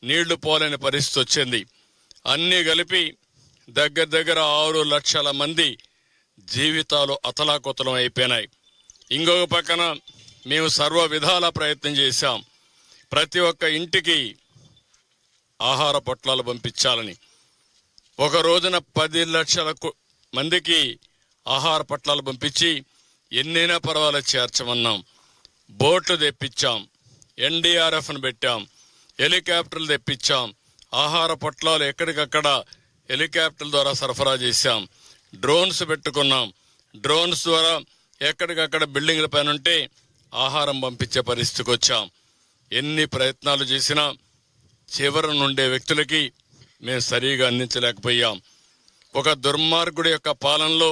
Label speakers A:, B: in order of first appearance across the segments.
A: నీళ్లు పోలేని పరిస్థితి వచ్చింది. అన్నీ కలిపి దగ్గర 6 లక్షల మంది జీవితాలు అతలాకుతలం అయిపోయినాయి. ఇంకొక పక్కన మేము సర్వ విధాల ప్రయత్నం చేశాం. ప్రతి ఒక్క ఇంటికి ఆహార పొట్లాలు పంపించాలని. ఒక రోజున 10 లక్షల మందికి ఆహార పొట్లాలు పంపించి ఎన్నైనా పర్వాలేదు చేర్చమన్నాం. బోట్లు తెప్పించాం, ఎన్డీఆర్ఎఫ్ను పెట్టాం, హెలికాప్టర్లు తెప్పించాం. ఆహార పొట్లాలు ఎక్కడికక్కడ హెలికాప్టర్ల ద్వారా సరఫరా చేశాం. డ్రోన్స్ పెట్టుకున్నాం. డ్రోన్స్ ద్వారా ఎక్కడికక్కడ బిల్డింగ్ల పైన ఉంటే ఆహారం పంపించే పరిస్థితికి వచ్చాం. ఎన్ని ప్రయత్నాలు చేసినా చివరి నుండే వ్యక్తులకి మేము సరిగా అందించలేకపోయాం. ఒక దుర్మార్గుడి యొక్క పాలనలో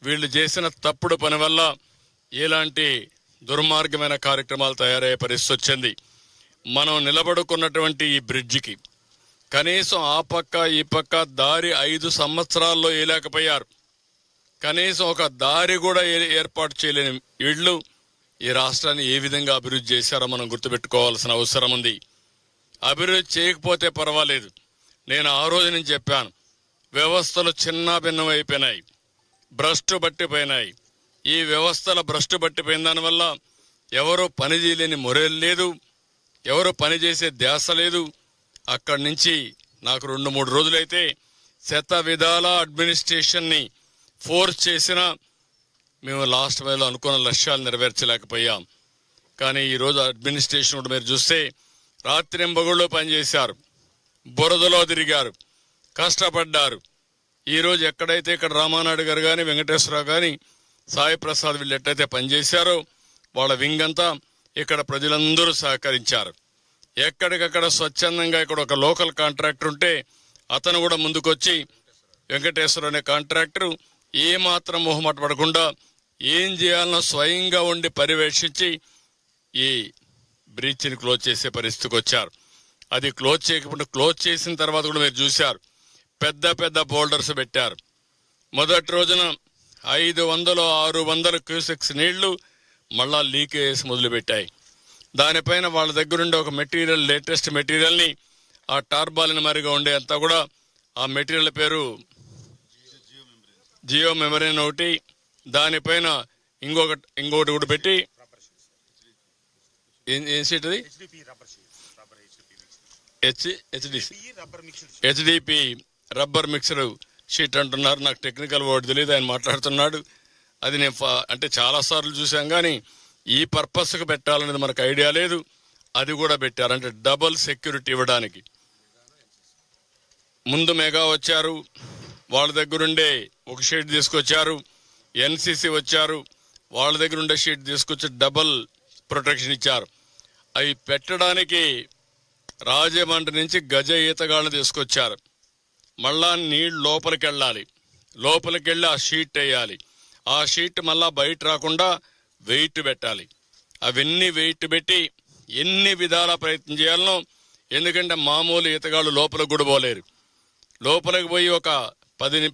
A: వీళ్ళు చేసిన తప్పుడు పని వల్ల ఇలాంటి దుర్మార్గమైన కార్యక్రమాలు తయారయ్యే పరిస్థితి వచ్చింది. మనం నిలబడుకున్నటువంటి ఈ బ్రిడ్జికి కనీసం ఆ పక్క ఈ పక్క దారి 5 సంవత్సరాల్లో వేయలేకపోయారు. కనీసం ఒక దారి కూడా ఏర్పాటు చేయలేని వీళ్ళు ఈ రాష్ట్రాన్ని ఏ విధంగా అభివృద్ధి చేశారో మనం గుర్తుపెట్టుకోవాల్సిన అవసరం ఉంది. అభివృద్ధి చేయకపోతే పర్వాలేదు. నేను ఆ రోజు నుంచి చెప్పాను, వ్యవస్థలు చిన్న భిన్నం అయిపోయినాయి, భ్రష్టు పట్టిపోయినాయి. ఈ వ్యవస్థల భ్రష్టు పట్టిపోయిన దానివల్ల ఎవరు పని చేయలేని మొరేలు లేదు, ఎవరు పని చేసే ధ్యాస లేదు. అక్కడి నుంచి నాకు 2-3 రోజులైతే శత విధాల అడ్మినిస్ట్రేషన్ని ఫోర్స్ చేసినా మేము లాస్ట్ వేలో అనుకున్న లక్ష్యాలు నెరవేర్చలేకపోయాం. కానీ ఈరోజు అడ్మినిస్ట్రేషన్ కూడా మీరు చూస్తే రాత్రింబగళ్ళు పనిచేశారు, బురదలో తిరిగారు, కష్టపడ్డారు. ఈరోజు ఎక్కడైతే ఇక్కడ రామానాయుడు గారు కానీ, వెంకటేశ్వరరావు కానీ, సాయి ప్రసాద్ వీళ్ళు ఎట్టయితే పనిచేశారో వాళ్ళ వింగ్ అంతా ఇక్కడ ప్రజలందరూ సహకరించారు. ఎక్కడికక్కడ స్వచ్ఛందంగా ఇక్కడ ఒక లోకల్ కాంట్రాక్టర్ ఉంటే అతను కూడా ముందుకొచ్చి వెంకటేశ్వర అనే కాంట్రాక్టర్ ఏమాత్రం మొహమాట పడకుండా ఏం చేయాలనో స్వయంగా ఉండి పర్యవేక్షించి ఈ బ్రీచ్ని క్లోజ్ చేసే పరిస్థితికి వచ్చారు. అది క్లోజ్ చేయకుండా క్లోజ్ చేసిన తర్వాత కూడా మీరు చూశారు, పెద్ద పెద్ద బోల్డర్స్ పెట్టారు. మొదటి రోజున 500-600 క్యూసెక్స్ నీళ్లు మళ్ళా లీకేజ్ మొదలుపెట్టాయి. దానిపైన వాళ్ళ దగ్గరుండే ఒక మెటీరియల్, లేటెస్ట్ మెటీరియల్ని ఆ టార్బాలిన్ మరిగా ఉండే అంతా కూడా ఆ మెటీరియల్ పేరు జియో మెమరీన్ ఒకటి, దానిపైన ఇంకొకటి కూడా పెట్టి ఏం షీట్ అది హెచ్డిపి రబ్బర్ మిక్సర్ షీట్ అంటున్నారు. నాకు టెక్నికల్ వర్డ్ తెలియదు, ఆయన మాట్లాడుతున్నాడు. అది నేను అంటే చాలాసార్లు చూసాం కానీ ఈ పర్పస్కి పెట్టాలనేది మనకు ఐడియా లేదు. అది కూడా పెట్టారు, అంటే డబుల్ సెక్యూరిటీ ఇవ్వడానికి. ముందు మెగా వచ్చారు, వాళ్ళ దగ్గరుండే ఒక షీట్ తీసుకొచ్చారు. ఎన్సిసి వచ్చారు, వాళ్ళ దగ్గర ఉండే షీట్ తీసుకొచ్చి డబుల్ ప్రొటెక్షన్ ఇచ్చారు. అవి పెట్టడానికి రాజమండ్రి నుంచి గజ ఈతగాళ్ళని తీసుకొచ్చారు. మళ్ళా నీళ్ళు లోపలికి వెళ్ళాలి, లోపలికి వెళ్ళి ఆ షీట్ వేయాలి. ఆ షీట్ మళ్ళా బయట రాకుండా వెయిట్ పెట్టాలి. అవన్నీ వెయిట్ పెట్టి ఎన్ని విధాల ప్రయత్నం చేయాలనో. ఎందుకంటే మామూలు ఈతగాళ్ళు లోపలికి కూడా పోలేరు. లోపలికి పోయి ఒక 10